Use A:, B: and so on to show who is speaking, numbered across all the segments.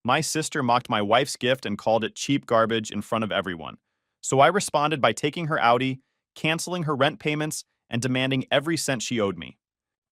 A: My sister mocked my wife's gift and called it cheap garbage in front of everyone. So I responded by taking her Audi, canceling her rent payments, and demanding every cent she owed me.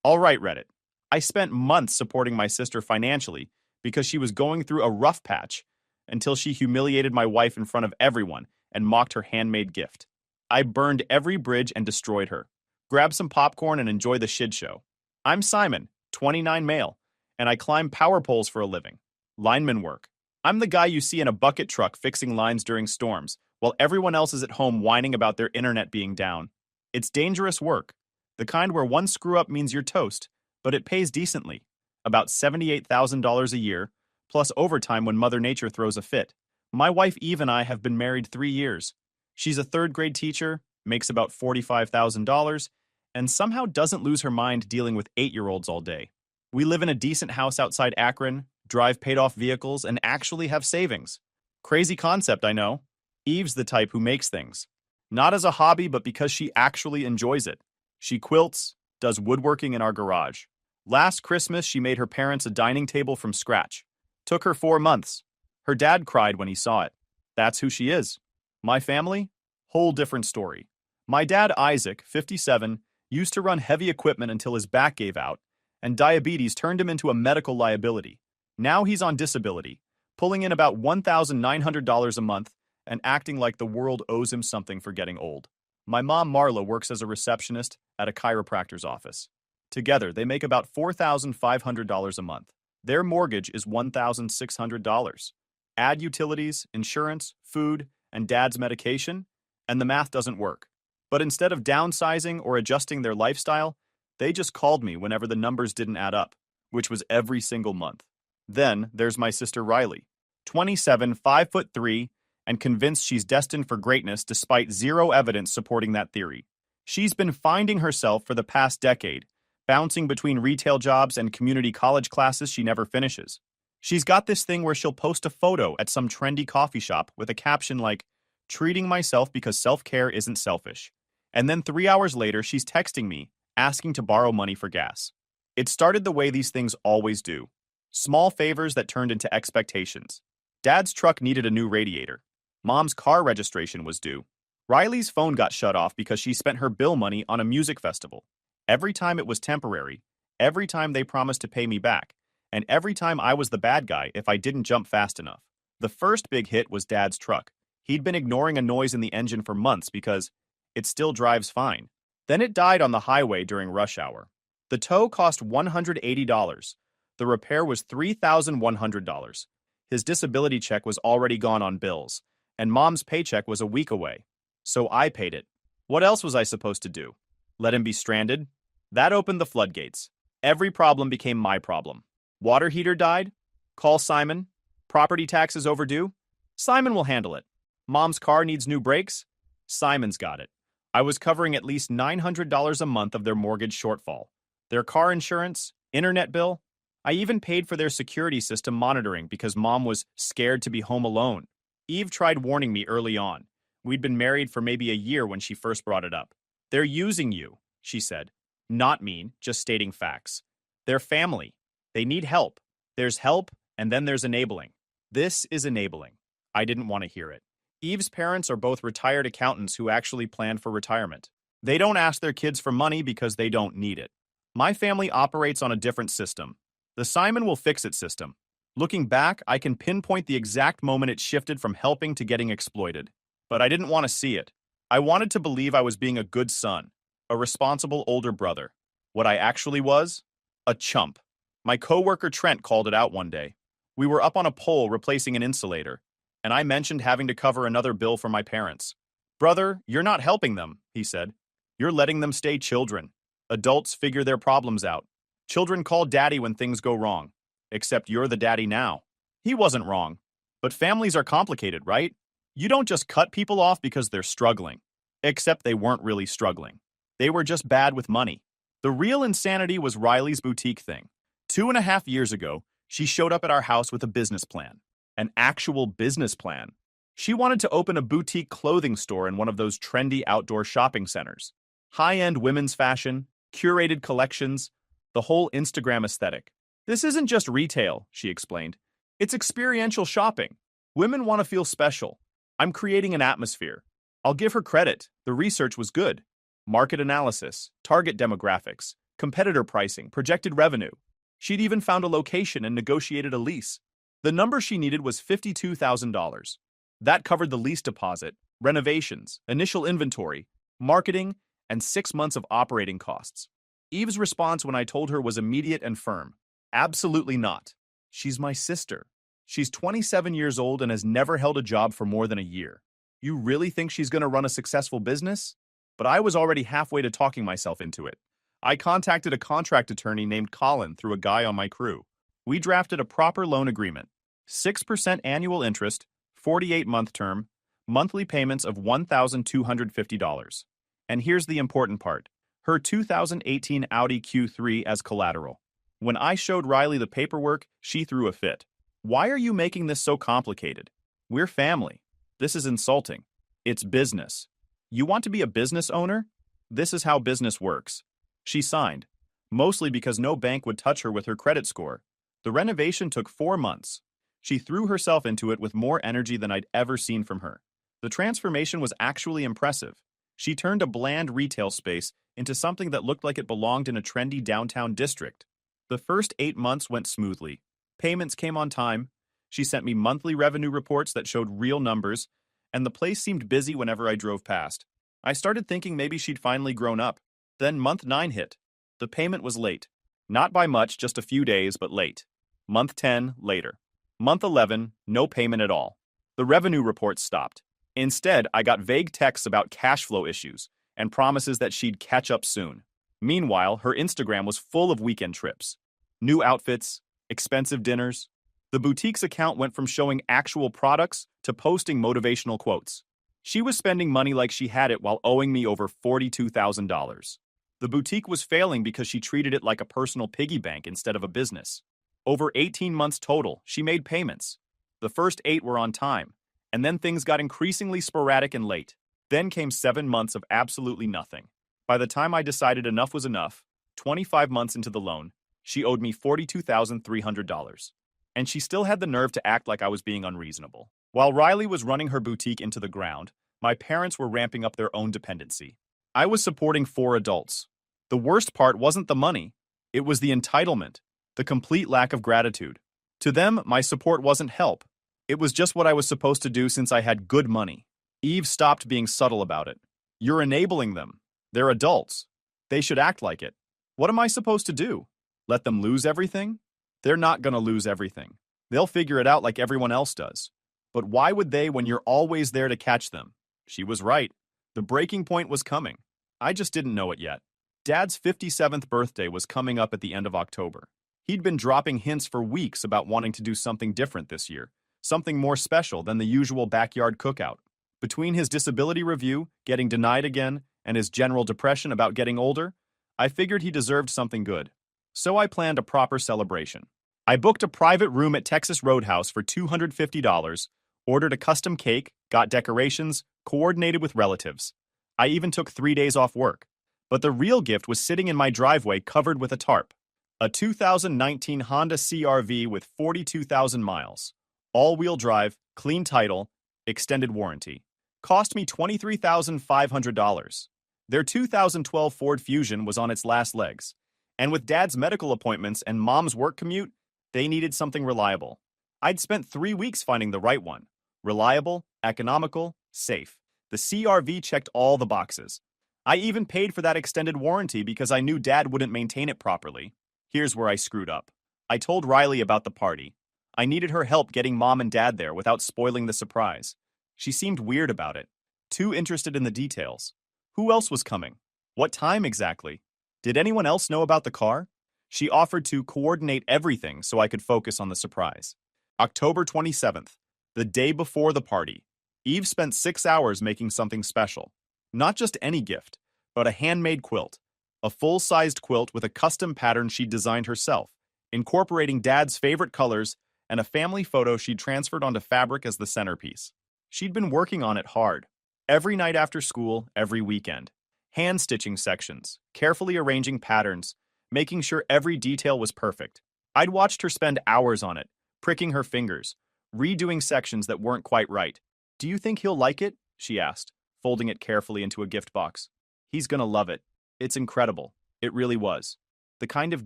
A: All right, Reddit. I spent months supporting my sister financially because she was going through a rough patch until she humiliated my wife in front of everyone and mocked her handmade gift. I burned every bridge and destroyed her. Grab some popcorn and enjoy the shit show. I'm Simon, 29 male, and I climb power poles for a living. Lineman work. I'm the guy you see in a bucket truck fixing lines during storms, while everyone else is at home whining about their internet being down. It's dangerous work, the kind where one screw up means you're toast, but it pays decently, about $78,000 a year, plus overtime when Mother Nature throws a fit. My wife Eve and I have been married 3 years. She's a third grade teacher, makes about $45,000, and somehow doesn't lose her mind dealing with 8-year-olds all day. We live in a decent house outside Akron, drive paid-off vehicles, and actually have savings. Crazy concept, I know. Eve's the type who makes things. Not as a hobby, but because she actually enjoys it. She quilts, does woodworking in our garage. Last Christmas, she made her parents a dining table from scratch. Took her 4 months. Her dad cried when he saw it. That's who she is. My family? Whole different story. My dad, Isaac, 57, used to run heavy equipment until his back gave out, and diabetes turned him into a medical liability. Now he's on disability, pulling in about $1,900 a month and acting like the world owes him something for getting old. My mom, Marla, works as a receptionist at a chiropractor's office. Together, they make about $4,500 a month. Their mortgage is $1,600. Add utilities, insurance, food, and dad's medication, and the math doesn't work. But instead of downsizing or adjusting their lifestyle, they just called me whenever the numbers didn't add up, which was every single month. Then there's my sister Riley, 27, 5'3", and convinced she's destined for greatness despite zero evidence supporting that theory. She's been finding herself for the past decade, bouncing between retail jobs and community college classes she never finishes. She's got this thing where she'll post a photo at some trendy coffee shop with a caption like, "Treating myself because self-care isn't selfish." And then 3 hours later, she's texting me, asking to borrow money for gas. It started the way these things always do. Small favors that turned into expectations. Dad's truck needed a new radiator. Mom's car registration was due. Riley's phone got shut off because she spent her bill money on a music festival. Every time it was temporary, every time they promised to pay me back, and every time I was the bad guy if I didn't jump fast enough. The first big hit was Dad's truck. He'd been ignoring a noise in the engine for months because it still drives fine. Then it died on the highway during rush hour. The tow cost $180. The repair was $3,100. His disability check was already gone on bills, and Mom's paycheck was a week away. So I paid it. What else was I supposed to do? Let him be stranded? That opened the floodgates. Every problem became my problem. Water heater died? Call Simon. Property taxes overdue? Simon will handle it. Mom's car needs new brakes? Simon's got it. I was covering at least $900 a month of their mortgage shortfall. Their car insurance, internet bill. I even paid for their security system monitoring because Mom was scared to be home alone. Eve tried warning me early on. We'd been married for maybe a year when she first brought it up. "They're using you," she said. Not mean, just stating facts. They're family. They need help. There's help, and then there's enabling. This is enabling. I didn't want to hear it. Eve's parents are both retired accountants who actually planned for retirement. They don't ask their kids for money because they don't need it. My family operates on a different system. The Simon will fix it system. Looking back, I can pinpoint the exact moment it shifted from helping to getting exploited. But I didn't want to see it. I wanted to believe I was being a good son, a responsible older brother. What I actually was? A chump. My coworker Trent called it out one day. We were up on a pole replacing an insulator, and I mentioned having to cover another bill for my parents. "Brother, you're not helping them," he said. "You're letting them stay children. Adults figure their problems out. Children call daddy when things go wrong. Except you're the daddy now." He wasn't wrong. But families are complicated, right? You don't just cut people off because they're struggling. Except they weren't really struggling. They were just bad with money. The real insanity was Riley's boutique thing. 2.5 years ago, she showed up at our house with a business plan. An actual business plan. She wanted to open a boutique clothing store in one of those trendy outdoor shopping centers. High-end women's fashion, curated collections, the whole Instagram aesthetic. "This isn't just retail," she explained. It's experiential shopping. Women want to feel special. I'm creating an atmosphere. I'll give her credit. The research was good. Market analysis, target demographics, competitor pricing, projected revenue. She'd even found a location and negotiated a lease. The number she needed was $52,000. That covered the lease deposit, renovations, initial inventory, marketing, and 6 months of operating costs. Eve's response when I told her was immediate and firm. Absolutely not. She's my sister. She's 27 years old and has never held a job for more than a year. You really think she's going to run a successful business? But I was already halfway to talking myself into it. I contacted a contract attorney named Colin through a guy on my crew. We drafted a proper loan agreement. 6% annual interest, 48-month term, monthly payments of $1,250. And here's the important part. Her 2018 Audi Q3 as collateral. When I showed Riley the paperwork, she threw a fit. Why are you making this so complicated? We're family. This is insulting. It's business. You want to be a business owner? This is how business works. She signed, mostly because no bank would touch her with her credit score. The renovation took 4 months. She threw herself into it with more energy than I'd ever seen from her. The transformation was actually impressive. She turned a bland retail space into something that looked like it belonged in a trendy downtown district. The first 8 months went smoothly. Payments came on time. She sent me monthly revenue reports that showed real numbers, and the place seemed busy whenever I drove past. I started thinking maybe she'd finally grown up. Then month 9 hit. The payment was late. Not by much, just a few days, but late. Month 10, later. Month 11, no payment at all. The revenue reports stopped. Instead, I got vague texts about cash flow issues and promises that she'd catch up soon. Meanwhile, her Instagram was full of weekend trips. New outfits, expensive dinners. The boutique's account went from showing actual products to posting motivational quotes. She was spending money like she had it while owing me over $42,000. The boutique was failing because she treated it like a personal piggy bank instead of a business. Over 18 months total, she made payments. The first 8 were on time, and then things got increasingly sporadic and late. Then came 7 months of absolutely nothing. By the time I decided enough was enough, 25 months into the loan, she owed me $42,300. And she still had the nerve to act like I was being unreasonable. While Riley was running her boutique into the ground, my parents were ramping up their own dependency. I was supporting 4 adults. The worst part wasn't the money. It was the entitlement, the complete lack of gratitude. To them, my support wasn't help. It was just what I was supposed to do since I had good money. Eve stopped being subtle about it. You're enabling them. They're adults. They should act like it. What am I supposed to do? Let them lose everything? They're not gonna lose everything. They'll figure it out like everyone else does. But why would they when you're always there to catch them? She was right. The breaking point was coming. I just didn't know it yet. Dad's 57th birthday was coming up at the end of October. He'd been dropping hints for weeks about wanting to do something different this year, something more special than the usual backyard cookout. Between his disability review, getting denied again, and his general depression about getting older, I figured he deserved something good. So I planned a proper celebration. I booked a private room at Texas Roadhouse for $250, ordered a custom cake, got decorations, coordinated with relatives. I even took 3 days off work. But the real gift was sitting in my driveway covered with a tarp. A 2019 Honda CR-V with 42,000 miles. All-wheel drive, clean title, extended warranty. Cost me $23,500. Their 2012 Ford Fusion was on its last legs. And with Dad's medical appointments and Mom's work commute, they needed something reliable. I'd spent 3 weeks finding the right one. Reliable, economical, safe. The CR-V checked all the boxes. I even paid for that extended warranty because I knew Dad wouldn't maintain it properly. Here's where I screwed up. I told Riley about the party. I needed her help getting Mom and Dad there without spoiling the surprise. She seemed weird about it, too interested in the details. Who else was coming? What time exactly? Did anyone else know about the car? She offered to coordinate everything so I could focus on the surprise. October 27th, the day before the party. Eve spent 6 hours making something special. Not just any gift, but a handmade quilt. A full-sized quilt with a custom pattern she'd designed herself, incorporating Dad's favorite colors and a family photo she'd transferred onto fabric as the centerpiece. She'd been working on it hard. Every night after school, every weekend. Hand-stitching sections, carefully arranging patterns, making sure every detail was perfect. I'd watched her spend hours on it, pricking her fingers, redoing sections that weren't quite right. "Do you think he'll like it?" she asked, folding it carefully into a gift box. "He's gonna love it. It's incredible. It really was. The kind of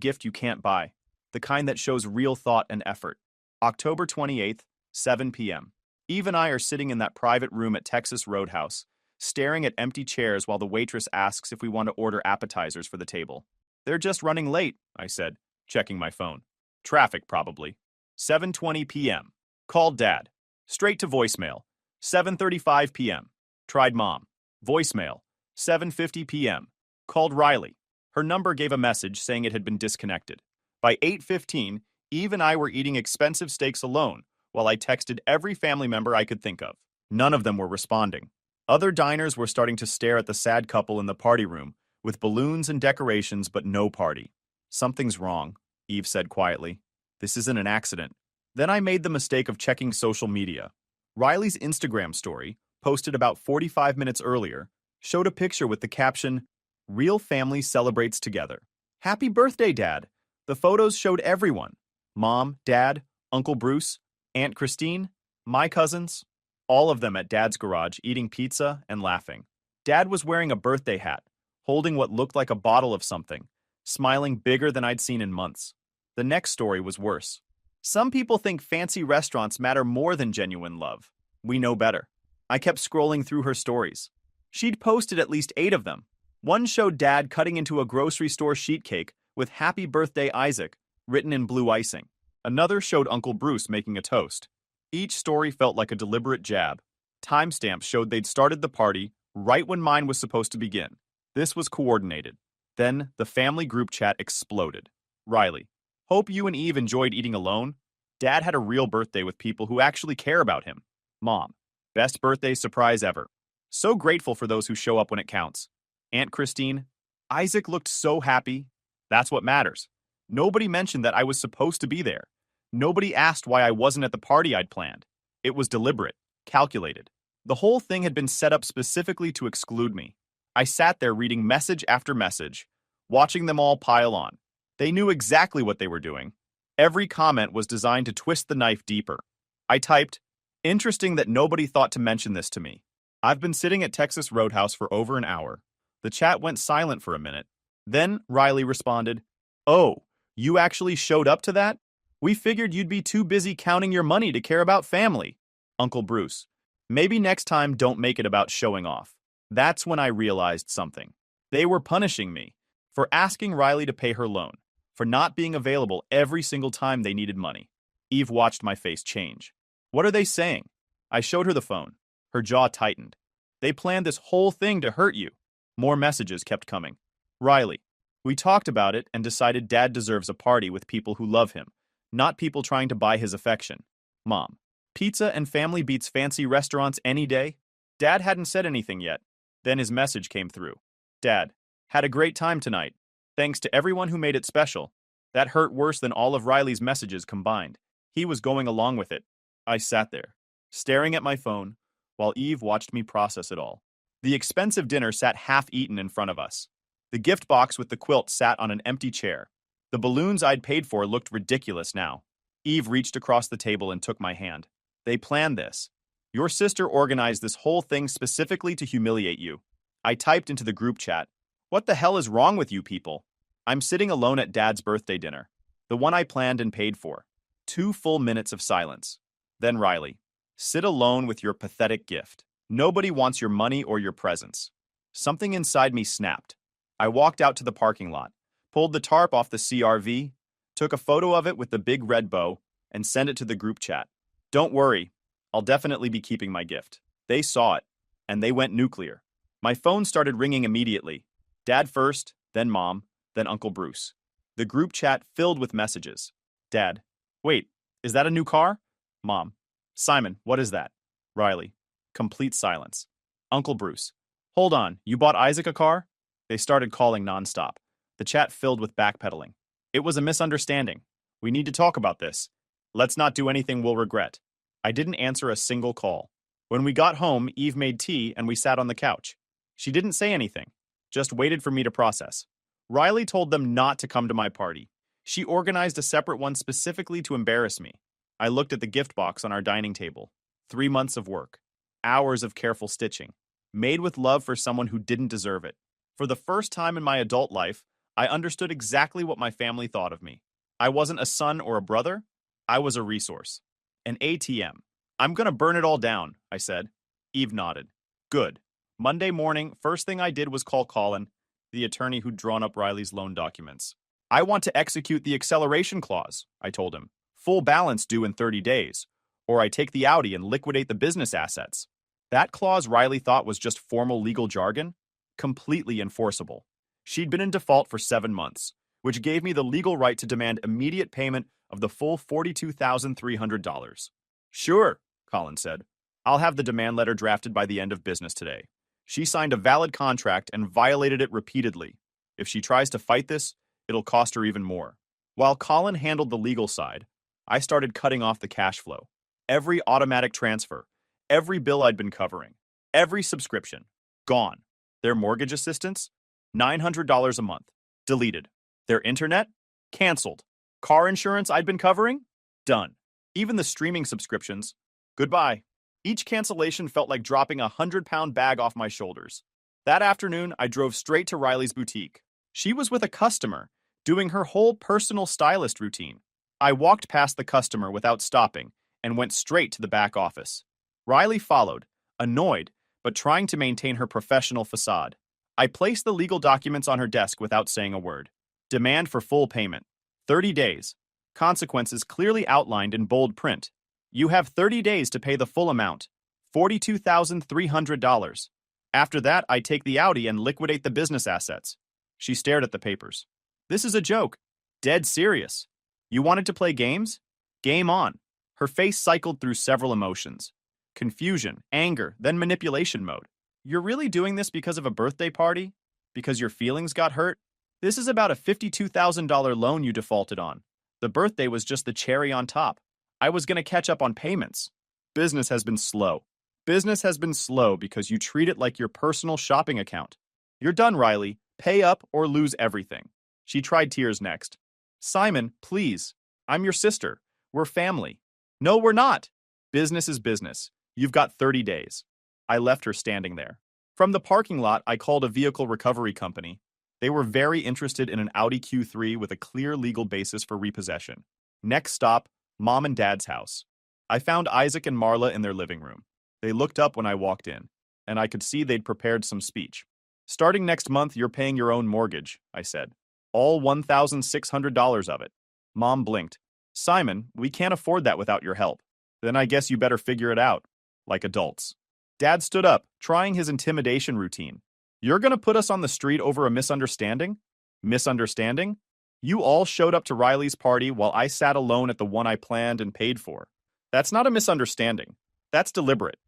A: gift you can't buy. The kind that shows real thought and effort." October 28th, 7 p.m. Eve and I are sitting in that private room at Texas Roadhouse, staring at empty chairs while the waitress asks if we want to order appetizers for the table. "They're just running late," I said, checking my phone. "Traffic, probably." 7:20 p.m. Called Dad. Straight to voicemail. 7:35 p.m. Tried Mom. Voicemail. 7:50 p.m. Called Riley. Her number gave a message saying it had been disconnected. By 8:15, Eve and I were eating expensive steaks alone, while I texted every family member I could think of. None of them were responding. Other diners were starting to stare at the sad couple in the party room, with balloons and decorations but no party. "Something's wrong," Eve said quietly. "This isn't an accident." Then I made the mistake of checking social media. Riley's Instagram story, posted about 45 minutes earlier, showed a picture with the caption, "Real family celebrates together. Happy birthday, Dad." The photos showed everyone: Mom, Dad, Uncle Bruce, Aunt Christine, my cousins, all of them at Dad's garage eating pizza and laughing. Dad was wearing a birthday hat, holding what looked like a bottle of something, smiling bigger than I'd seen in months. The next story was worse. "Some people think fancy restaurants matter more than genuine love. We know better." I kept scrolling through her stories. She'd posted at least 8 of them. One showed Dad cutting into a grocery store sheet cake with "Happy Birthday, Isaac" written in blue icing. Another showed Uncle Bruce making a toast. Each story felt like a deliberate jab. Timestamps showed they'd started the party right when mine was supposed to begin. This was coordinated. Then the family group chat exploded. Riley: "Hope you and Eve enjoyed eating alone. Dad had a real birthday with people who actually care about him." Mom: "Best birthday surprise ever. So grateful for those who show up when it counts." Aunt Christine: "Isaac looked so happy. That's what matters. Nobody mentioned that I was supposed to be there. Nobody asked why I wasn't at the party I'd planned. It was deliberate, calculated. The whole thing had been set up specifically to exclude me." I sat there reading message after message, watching them all pile on. They knew exactly what they were doing. Every comment was designed to twist the knife deeper. I typed, "Interesting that nobody thought to mention this to me. I've been sitting at Texas Roadhouse for over an hour." The chat went silent for a minute. Then Riley responded, "Oh, you actually showed up to that? We figured you'd be too busy counting your money to care about family." Uncle Bruce: "Maybe next time don't make it about showing off." That's when I realized something. They were punishing me for asking Riley to pay her loan, for not being available every single time they needed money. Eve watched my face change. "What are they saying?" I showed her the phone. Her jaw tightened. "They planned this whole thing to hurt you." More messages kept coming. Riley: "We talked about it and decided Dad deserves a party with people who love him, not people trying to buy his affection." Mom: "Pizza and family beats fancy restaurants any day." Dad hadn't said anything yet. Then his message came through. "Dad, had a great time tonight. Thanks to everyone who made it special." That hurt worse than all of Riley's messages combined. He was going along with it. I sat there, staring at my phone, while Eve watched me process it all. The expensive dinner sat half-eaten in front of us. The gift box with the quilt sat on an empty chair. The balloons I'd paid for looked ridiculous now. Eve reached across the table and took my hand. "They planned this. Your sister organized this whole thing specifically to humiliate you." I typed into the group chat, "What the hell is wrong with you people?" I'm sitting alone at Dad's birthday dinner, the one I planned and paid for. 2 full minutes of silence. Then Riley: "Sit alone with your pathetic gift. Nobody wants your money or your presents." Something inside me snapped. I walked out to the parking lot, pulled the tarp off the CRV, took a photo of it with the big red bow, and sent it to the group chat. "Don't worry, I'll definitely be keeping my gift." They saw it, and they went nuclear. My phone started ringing immediately. Dad first, then Mom, then Uncle Bruce. The group chat filled with messages. Dad: "Wait, is that a new car?" Mom: "Simon, what is that?" Riley: Complete silence. Uncle Bruce: "Hold on, you bought Isaac a car?" They started calling nonstop. The chat filled with backpedaling. "It was a misunderstanding. We need to talk about this. Let's not do anything we'll regret." I didn't answer a single call. When we got home, Eve made tea and we sat on the couch. She didn't say anything, just waited for me to process. Riley told them not to come to my party. She organized a separate one specifically to embarrass me. I looked at the gift box on our dining table. 3 months of work. Hours of careful stitching. Made with love for someone who didn't deserve it. For the first time in my adult life, I understood exactly what my family thought of me. I wasn't a son or a brother. I was a resource. An ATM. I'm gonna burn it all down, I said. Eve nodded. Good. Monday morning, first thing I did was call Colin, the attorney who'd drawn up Riley's loan documents. I want to execute the acceleration clause, I told him. Full balance due in 30 days. Or I take the Audi and liquidate the business assets. That clause Riley thought was just formal legal jargon. Completely enforceable. She'd been in default for 7 months, which gave me the legal right to demand immediate payment of the full $42,300. Sure, Colin said. I'll have the demand letter drafted by the end of business today. She signed a valid contract and violated it repeatedly. If she tries to fight this, it'll cost her even more. While Colin handled the legal side, I started cutting off the cash flow. Every automatic transfer, every bill I'd been covering, every subscription, gone. Their mortgage assistance, $900 a month, deleted. Their internet, canceled. Car insurance I'd been covering, done. Even the streaming subscriptions, goodbye. Each cancellation felt like dropping a 100-pound bag off my shoulders. That afternoon, I drove straight to Riley's boutique. She was with a customer, doing her whole personal stylist routine. I walked past the customer without stopping and went straight to the back office. Riley followed, annoyed, but trying to maintain her professional facade. I placed the legal documents on her desk without saying a word. Demand for full payment. 30 days. Consequences clearly outlined in bold print. You have 30 days to pay the full amount, $42,300. After that, I take the Audi and liquidate the business assets. She stared at the papers. This is a joke. Dead serious. You wanted to play games? Game on. Her face cycled through several emotions. Confusion, anger, then manipulation mode. You're really doing this because of a birthday party? Because your feelings got hurt? This is about a $52,000 loan you defaulted on. The birthday was just the cherry on top. I was going to catch up on payments. Business has been slow. Business has been slow because you treat it like your personal shopping account. You're done, Riley. Pay up or lose everything. She tried tears next. Simon, please. I'm your sister. We're family. No, we're not. Business is business. You've got 30 days. I left her standing there. From the parking lot, I called a vehicle recovery company. They were very interested in an Audi Q3 with a clear legal basis for repossession. Next stop, Mom and Dad's house. I found Isaac and Marla in their living room. They looked up when I walked in, and I could see they'd prepared some speech. Starting next month, you're paying your own mortgage, I said. All $1,600 of it. Mom blinked. Simon, we can't afford that without your help. Then I guess you better figure it out. Like adults. Dad stood up, trying his intimidation routine. You're gonna put us on the street over a misunderstanding? Misunderstanding? You all showed up to Riley's party while I sat alone at the one I planned and paid for. That's not a misunderstanding. That's deliberate.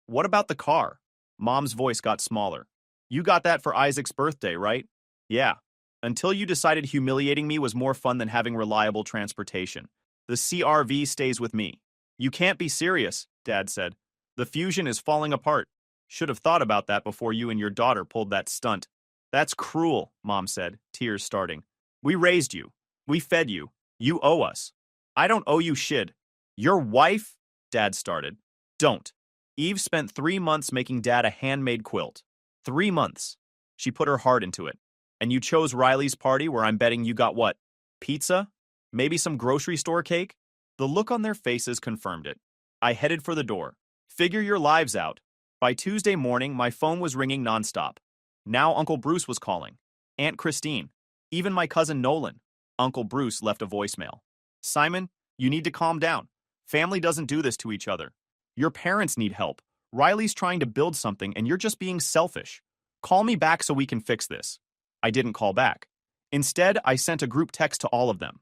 A: What about the car? Mom's voice got smaller. You got that for Isaac's birthday, right? Yeah. Until you decided humiliating me was more fun than having reliable transportation. The CRV stays with me. You can't be serious, Dad said. The fusion is falling apart. Should have thought about that before you and your daughter pulled that stunt. That's cruel, Mom said, tears starting. We raised you. We fed you. You owe us. I don't owe you shit. Your wife? Dad started. Don't. Eve spent 3 months making Dad a handmade quilt. 3 months. She put her heart into it. And you chose Riley's party where I'm betting you got what? Pizza? Maybe some grocery store cake? The look on their faces confirmed it. I headed for the door. Figure your lives out. By Tuesday morning, my phone was ringing nonstop. Now Uncle Bruce was calling. Aunt Christine. Even my cousin Nolan. Uncle Bruce left a voicemail. Simon, you need to calm down. Family doesn't do this to each other. Your parents need help. Riley's trying to build something and you're just being selfish. Call me back so we can fix this. I didn't call back. Instead, I sent a group text to all of them.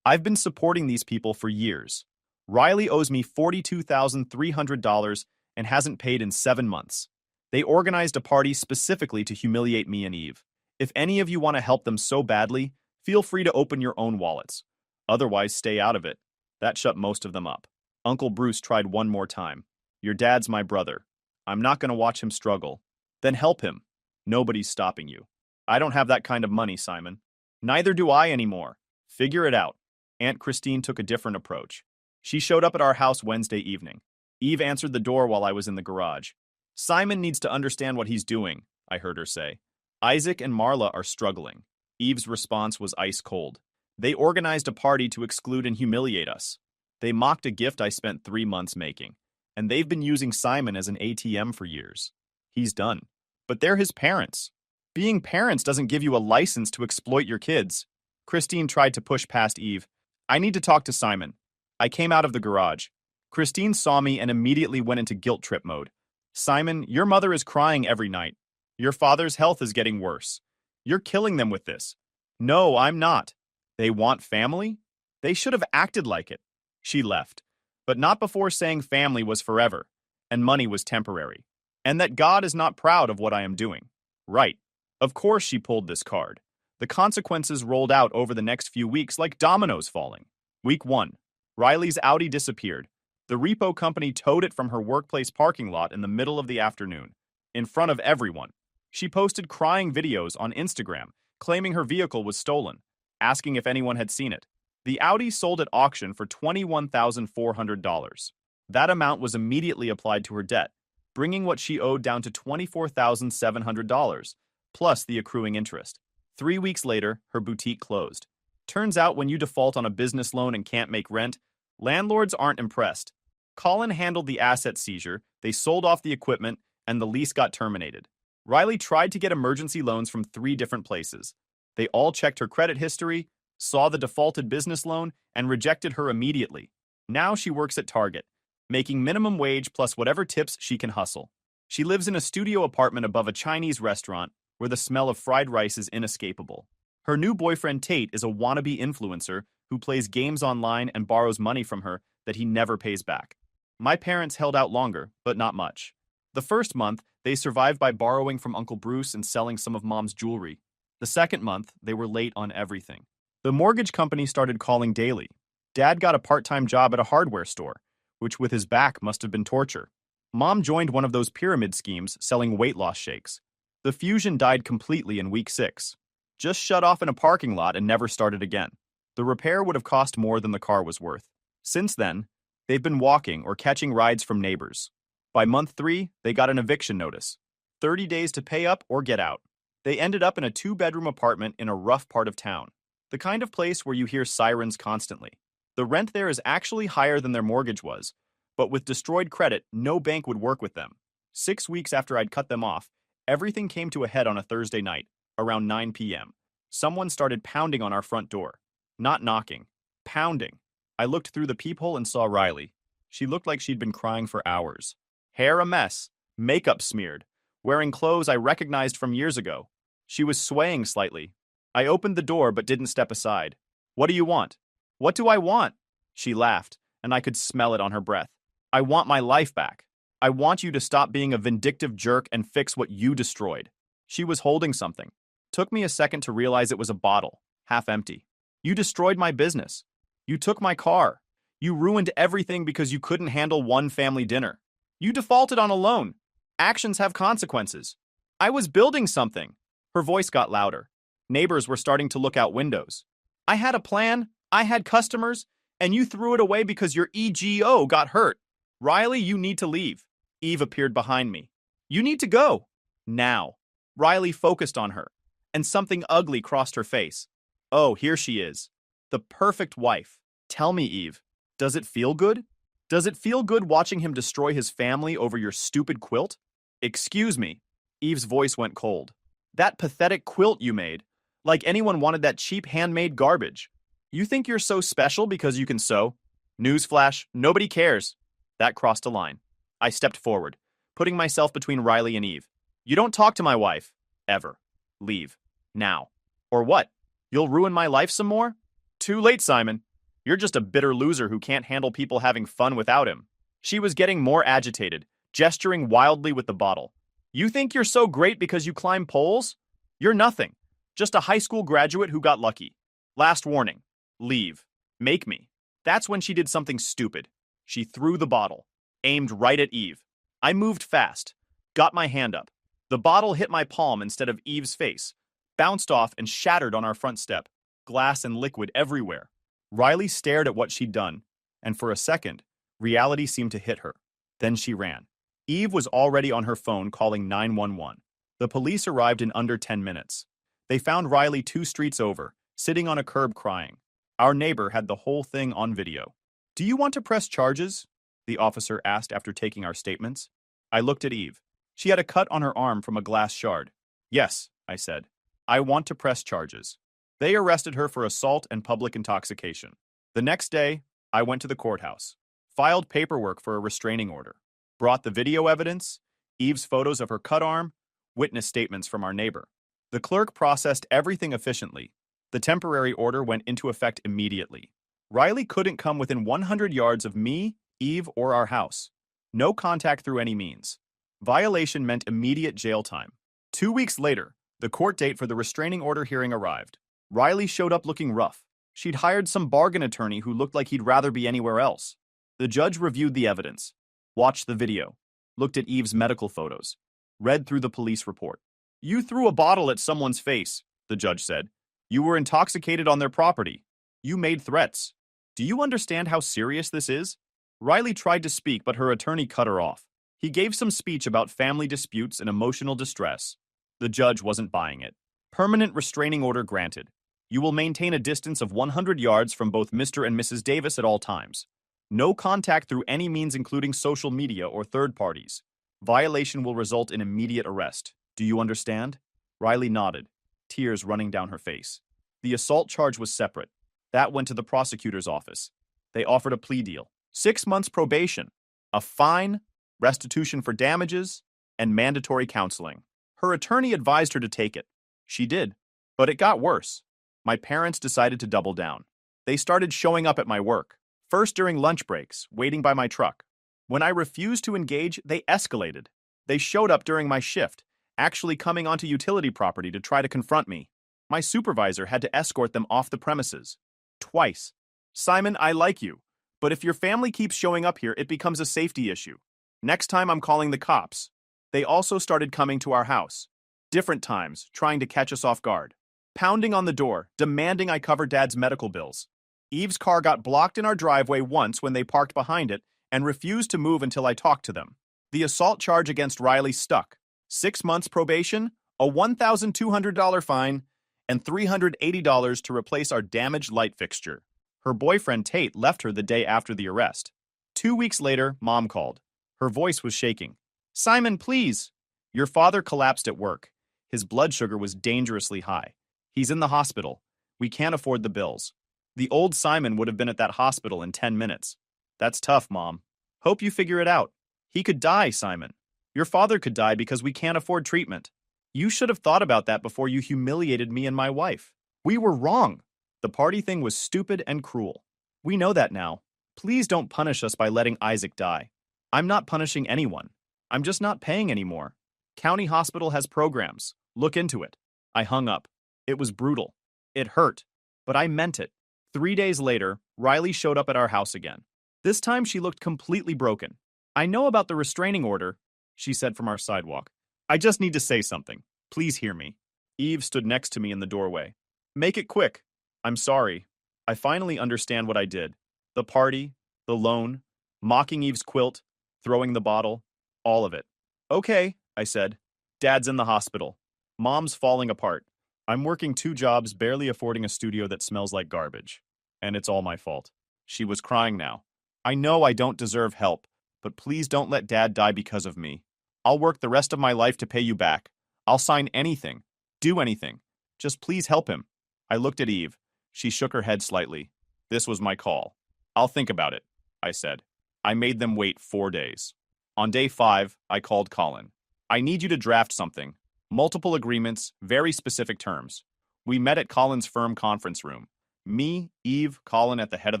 A: I've been supporting these people for years. Riley owes me $42,300 and hasn't paid in 7 months. They organized a party specifically to humiliate me and Eve. If any of you want to help them so badly, feel free to open your own wallets. Otherwise, stay out of it. That shut most of them up. Uncle Bruce tried one more time. Your dad's my brother. I'm not going to watch him struggle. Then help him. Nobody's stopping you. I don't have that kind of money, Simon. Neither do I anymore. Figure it out. Aunt Christine took a different approach. She showed up at our house Wednesday evening. Eve answered the door while I was in the garage. Simon needs to understand what he's doing, I heard her say. Isaac and Marla are struggling. Eve's response was ice cold. They organized a party to exclude and humiliate us. They mocked a gift I spent 3 months making, and they've been using Simon as an ATM for years. He's done. But they're his parents. Being parents doesn't give you a license to exploit your kids. Christine tried to push past Eve. I need to talk to Simon. I came out of the garage. Christine saw me and immediately went into guilt trip mode. Simon, your mother is crying every night. Your father's health is getting worse. You're killing them with this. No, I'm not. They want family? They should have acted like it. She left, but not before saying family was forever, and money was temporary, and that God is not proud of what I am doing. Right. Of course she pulled this card. The consequences rolled out over the next few weeks like dominoes falling. Week 1. Riley's Audi disappeared. The repo company towed it from her workplace parking lot in the middle of the afternoon, in front of everyone. She posted crying videos on Instagram, claiming her vehicle was stolen, asking if anyone had seen it. The Audi sold at auction for $21,400. That amount was immediately applied to her debt, bringing what she owed down to $24,700, plus the accruing interest. 3 weeks later, her boutique closed. Turns out when you default on a business loan and can't make rent, landlords aren't impressed. Colin handled the asset seizure, they sold off the equipment, and the lease got terminated. Riley tried to get emergency loans from 3 different places. They all checked her credit history, saw the defaulted business loan, and rejected her immediately. Now she works at Target, making minimum wage plus whatever tips she can hustle. She lives in a studio apartment above a Chinese restaurant where the smell of fried rice is inescapable. Her new boyfriend Tate is a wannabe influencer who plays games online and borrows money from her that he never pays back. My parents held out longer, but not much. The first month, they survived by borrowing from Uncle Bruce and selling some of Mom's jewelry. The second month, they were late on everything. The mortgage company started calling daily. Dad got a part-time job at a hardware store, which with his back must have been torture. Mom joined one of those pyramid schemes selling weight loss shakes. The fusion died completely in week 6. Just shut off in a parking lot and never started again. The repair would have cost more than the car was worth. Since then, they've been walking or catching rides from neighbors. By month 3, they got an eviction notice. 30 days to pay up or get out. They ended up in a 2-bedroom apartment in a rough part of town. The kind of place where you hear sirens constantly. The rent there is actually higher than their mortgage was, but with destroyed credit, no bank would work with them. 6 weeks after I'd cut them off, everything came to a head on a Thursday night, around 9 p.m. Someone started pounding on our front door. Not knocking. Pounding. I looked through the peephole and saw Riley. She looked like she'd been crying for hours. Hair a mess. Makeup smeared. Wearing clothes I recognized from years ago. She was swaying slightly. I opened the door but didn't step aside. What do you want? What do I want? She laughed, and I could smell it on her breath. I want my life back. I want you to stop being a vindictive jerk and fix what you destroyed. She was holding something. Took me a second to realize it was a bottle, half empty. You destroyed my business. You took my car. You ruined everything because you couldn't handle one family dinner. You defaulted on a loan. Actions have consequences. I was building something. Her voice got louder. Neighbors were starting to look out windows. I had a plan. I had customers. And you threw it away because your EGO got hurt. Riley, you need to leave. Eve appeared behind me. You need to go. Now. Riley focused on her, and something ugly crossed her face. Oh, here she is. The perfect wife. Tell me, Eve, does it feel good? Does it feel good watching him destroy his family over your stupid quilt? Excuse me. Eve's voice went cold. That pathetic quilt you made. Like anyone wanted that cheap handmade garbage. You think you're so special because you can sew? Newsflash, nobody cares. That crossed a line. I stepped forward, putting myself between Riley and Eve. You don't talk to my wife. Ever. Leave. Now. Or what? You'll ruin my life some more? Too late, Simon. You're just a bitter loser who can't handle people having fun without him. She was getting more agitated, gesturing wildly with the bottle. You think you're so great because you climb poles? You're nothing. Just a high school graduate who got lucky. Last warning. Leave. Make me. That's when she did something stupid. She threw the bottle, aimed right at Eve. I moved fast, got my hand up. The bottle hit my palm instead of Eve's face, bounced off and shattered on our front step, glass and liquid everywhere. Riley stared at what she'd done, and for a second, reality seemed to hit her. Then she ran. Eve was already on her phone calling 911. The police arrived in under 10 minutes. They found Riley 2 streets over, sitting on a curb crying. Our neighbor had the whole thing on video. "Do you want to press charges?" the officer asked after taking our statements. I looked at Eve. She had a cut on her arm from a glass shard. "Yes," I said. "I want to press charges." They arrested her for assault and public intoxication. The next day, I went to the courthouse, filed paperwork for a restraining order, brought the video evidence, Eve's photos of her cut arm, witness statements from our neighbor. The clerk processed everything efficiently. The temporary order went into effect immediately. Riley couldn't come within 100 yards of me, Eve, or our house. No contact through any means. Violation meant immediate jail time. 2 weeks later, the court date for the restraining order hearing arrived. Riley showed up looking rough. She'd hired some bargain attorney who looked like he'd rather be anywhere else. The judge reviewed the evidence, watched the video, looked at Eve's medical photos, read through the police report. "You threw a bottle at someone's face," the judge said. "You were intoxicated on their property. You made threats. Do you understand how serious this is?" Riley tried to speak, but her attorney cut her off. He gave some speech about family disputes and emotional distress. The judge wasn't buying it. Permanent restraining order granted. You will maintain a distance of 100 yards from both Mr. and Mrs. Davis at all times. No contact through any means including social media or third parties. Violation will result in immediate arrest. Do you understand? Riley nodded, tears running down her face. The assault charge was separate. That went to the prosecutor's office. They offered a plea deal. 6 months probation, a fine, restitution for damages, and mandatory counseling. Her attorney advised her to take it. She did. But it got worse. My parents decided to double down. They started showing up at my work, first during lunch breaks, waiting by my truck. When I refused to engage, they escalated. They showed up during my shift, actually coming onto utility property to try to confront me. My supervisor had to escort them off the premises. Twice. "Simon, I like you, but if your family keeps showing up here, it becomes a safety issue. Next time I'm calling the cops." They also started coming to our house. Different times, trying to catch us off guard. Pounding on the door, demanding I cover Dad's medical bills. Eve's car got blocked in our driveway once when they parked behind it and refused to move until I talked to them. The assault charge against Riley stuck. 6 months probation, a $1,200 fine, and $380 to replace our damaged light fixture. Her boyfriend Tate left her the day after the arrest. 2 weeks later, Mom called. Her voice was shaking. "Simon, please." "Your father collapsed at work. His blood sugar was dangerously high. He's in the hospital. We can't afford the bills. The old Simon would have been at that hospital in 10 minutes. That's tough, Mom. Hope you figure it out. He could die, Simon. Your father could die because we can't afford treatment. You should have thought about that before you humiliated me and my wife. We were wrong. The party thing was stupid and cruel. We know that now. Please don't punish us by letting Isaac die. I'm not punishing anyone. I'm just not paying anymore. County hospital has programs. Look into it." I hung up. It was brutal. It hurt. But I meant it. 3 days later, Riley showed up at our house again. This time she looked completely broken. "I know about the restraining order," she said from our sidewalk. "I just need to say something. Please hear me." Eve stood next to me in the doorway. "Make it quick. I'm sorry. I finally understand what I did. The party, the loan, mocking Eve's quilt, throwing the bottle, all of it." "Okay," I said. "Dad's in the hospital. Mom's falling apart. I'm working 2 jobs, barely affording a studio that smells like garbage. And it's all my fault." She was crying now. "I know I don't deserve help, but please don't let Dad die because of me. I'll work the rest of my life to pay you back. I'll sign anything. Do anything. Just please help him." I looked at Eve. She shook her head slightly. "This was my call. I'll think about it," I said. I made them wait 4 days. On day 5, I called Colin. "I need you to draft something. Multiple agreements, very specific terms." We met at Colin's firm conference room. Me, Eve, Colin at the head of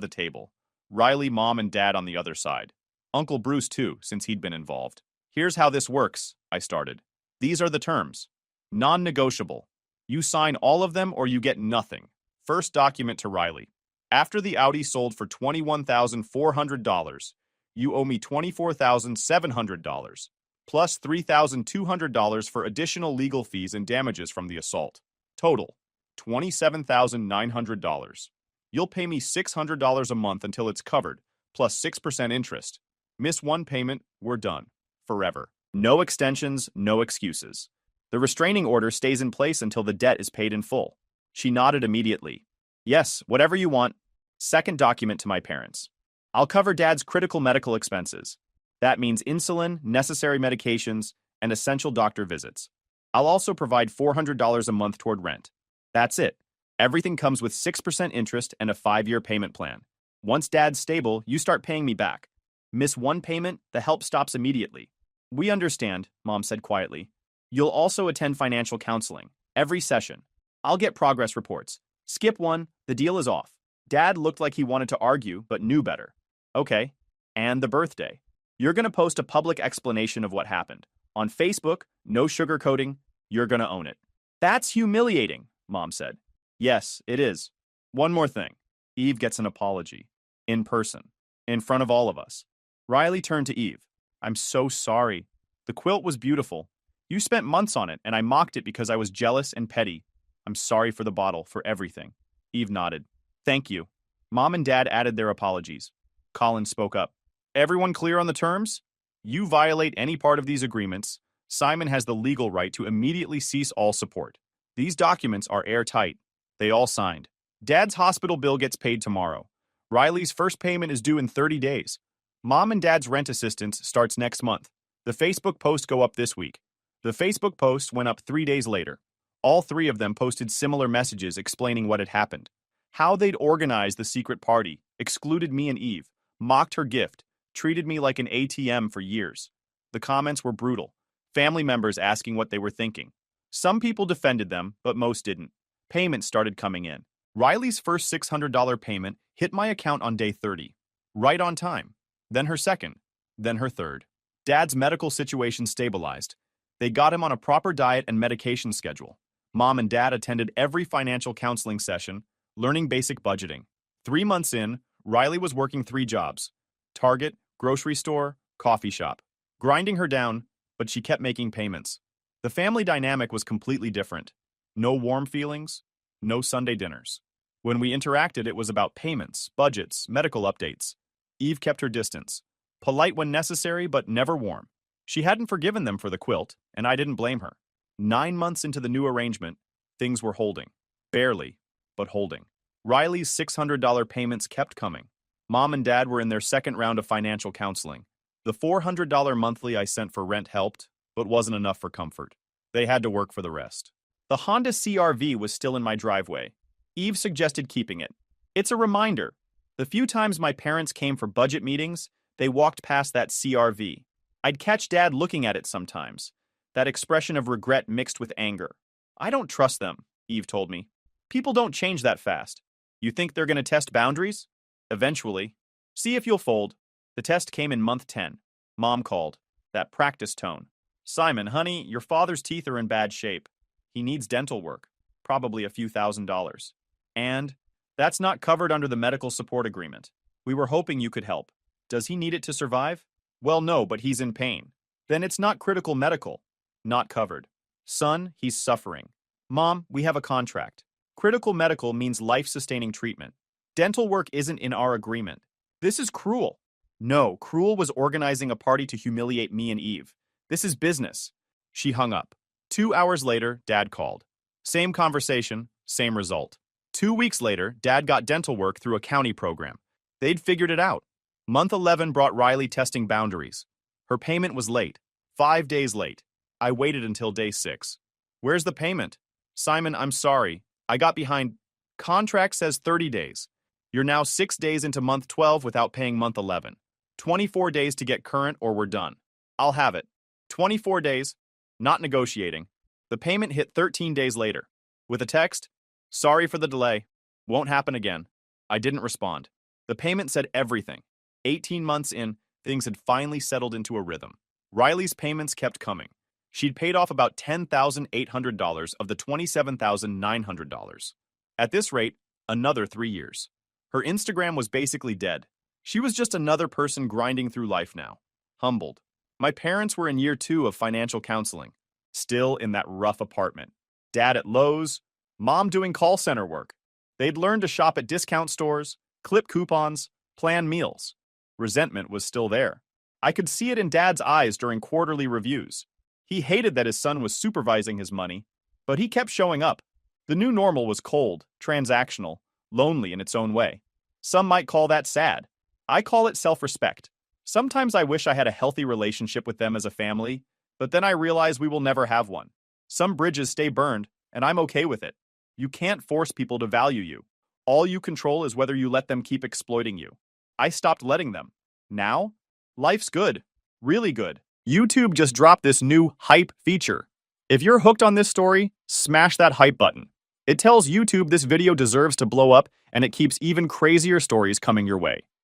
A: the table. Riley, Mom, and Dad on the other side. Uncle Bruce, too, since he'd been involved. "Here's how this works," I started. "These are the terms. Non-negotiable. You sign all of them or you get nothing." First document to Riley. "After the Audi sold for $21,400, you owe me $24,700, plus $3,200 for additional legal fees and damages from the assault. Total, $27,900. You'll pay me $600 a month until it's covered, plus 6% interest. Miss one payment, we're done. Forever. No extensions, no excuses. The restraining order stays in place until the debt is paid in full. She nodded immediately. Yes, whatever you want. Second document to my parents. I'll cover Dad's critical medical expenses. That means insulin, necessary medications, and essential doctor visits. I'll also provide $400 a month toward rent. That's it. Everything comes with 6% interest and a 5-year payment plan. Once Dad's stable, you start paying me back. Miss one payment, the help stops immediately. We understand, Mom said quietly. You'll also attend financial counseling. Every session. I'll get progress reports. Skip one, the deal is off. Dad looked like he wanted to argue, but knew better. Okay. And the birthday. You're going to post a public explanation of what happened. On Facebook, no sugarcoating, you're going to own it. That's humiliating, Mom said. Yes, it is. One more thing. Eve gets an apology. In person. In front of all of us. Riley turned to Eve. I'm so sorry. The quilt was beautiful. You spent months on it, and I mocked it because I was jealous and petty. I'm sorry for the bottle, for everything. Eve nodded. Thank you. Mom and Dad added their apologies. Colin spoke up. Everyone clear on the terms? You violate any part of these agreements, Simon has the legal right to immediately cease all support. These documents are airtight. They all signed. Dad's hospital bill gets paid tomorrow. Riley's first payment is due in 30 days. Mom and Dad's rent assistance starts next month. The Facebook posts go up this week. The Facebook post went up 3 days later. All three of them posted similar messages explaining what had happened. How they'd organized the secret party, excluded me and Eve, mocked her gift, treated me like an ATM for years. The comments were brutal. Family members asking what they were thinking. Some people defended them, but most didn't. Payments started coming in. Riley's first $600 payment hit my account on day 30. Right on time. Then her second. Then her third. Dad's medical situation stabilized. They got him on a proper diet and medication schedule. Mom and Dad attended every financial counseling session, learning basic budgeting. 3 months in, Riley was working 3 jobs. Target, grocery store, coffee shop. Grinding her down, but she kept making payments. The family dynamic was completely different. No warm feelings, no Sunday dinners. When we interacted, it was about payments, budgets, medical updates. Eve kept her distance. Polite when necessary, but never warm. She hadn't forgiven them for the quilt, and I didn't blame her. 9 months into the new arrangement, things were holding. Barely, but holding. Riley's $600 payments kept coming. Mom and Dad were in their second round of financial counseling. The $400 monthly I sent for rent helped, but wasn't enough for comfort. They had to work for the rest. The Honda CR-V was still in my driveway. Eve suggested keeping it. It's a reminder. The few times my parents came for budget meetings, they walked past that CR-V. I'd catch Dad looking at it sometimes. That expression of regret mixed with anger. I don't trust them, Eve told me. People don't change that fast. You think they're going to test boundaries? Eventually. See if you'll fold. The test came in month 10. Mom called. That practice tone. Simon, honey, your father's teeth are in bad shape. He needs dental work. Probably a few $1,000s. And that's not covered under the medical support agreement. We were hoping you could help. Does he need it to survive? Well, no, but he's in pain. Then it's not critical medical. Not covered. Son, he's suffering. Mom, we have a contract. Critical medical means life-sustaining treatment. Dental work isn't in our agreement. This is cruel. No, cruel was organizing a party to humiliate me and Eve. This is business. She hung up. 2 hours later, Dad called. Same conversation, same result. 2 weeks later, Dad got dental work through a county program. They'd figured it out. Month 11 brought Riley testing boundaries. Her payment was late. 5 days late. I waited until day 6. Where's the payment? Simon, I'm sorry. I got behind. Contract says 30 days. You're now 6 days into month 12 without paying month 11. 24 days to get current or we're done. I'll have it. 24 days. Not negotiating. The payment hit 13 days later. With a text, sorry for the delay. Won't happen again. I didn't respond. The payment said everything. 18 months in, things had finally settled into a rhythm. Riley's payments kept coming. She'd paid off about $10,800 of the $27,900. At this rate, another 3 years. Her Instagram was basically dead. She was just another person grinding through life now. Humbled. My parents were in year 2 of financial counseling. Still in that rough apartment. Dad at Lowe's, Mom doing call center work. They'd learned to shop at discount stores, clip coupons, plan meals. Resentment was still there. I could see it in Dad's eyes during quarterly reviews. He hated that his son was supervising his money, but he kept showing up. The new normal was cold, transactional, lonely in its own way. Some might call that sad. I call it self-respect. Sometimes I wish I had a healthy relationship with them as a family, but then I realize we will never have one. Some bridges stay burned, and I'm okay with it. You can't force people to value you. All you control is whether you let them keep exploiting you. I stopped letting them. Now, life's good. Really good. YouTube just dropped this new hype feature. If you're hooked on this story, smash that hype button. It tells YouTube this video deserves to blow up, and it keeps even crazier stories coming your way.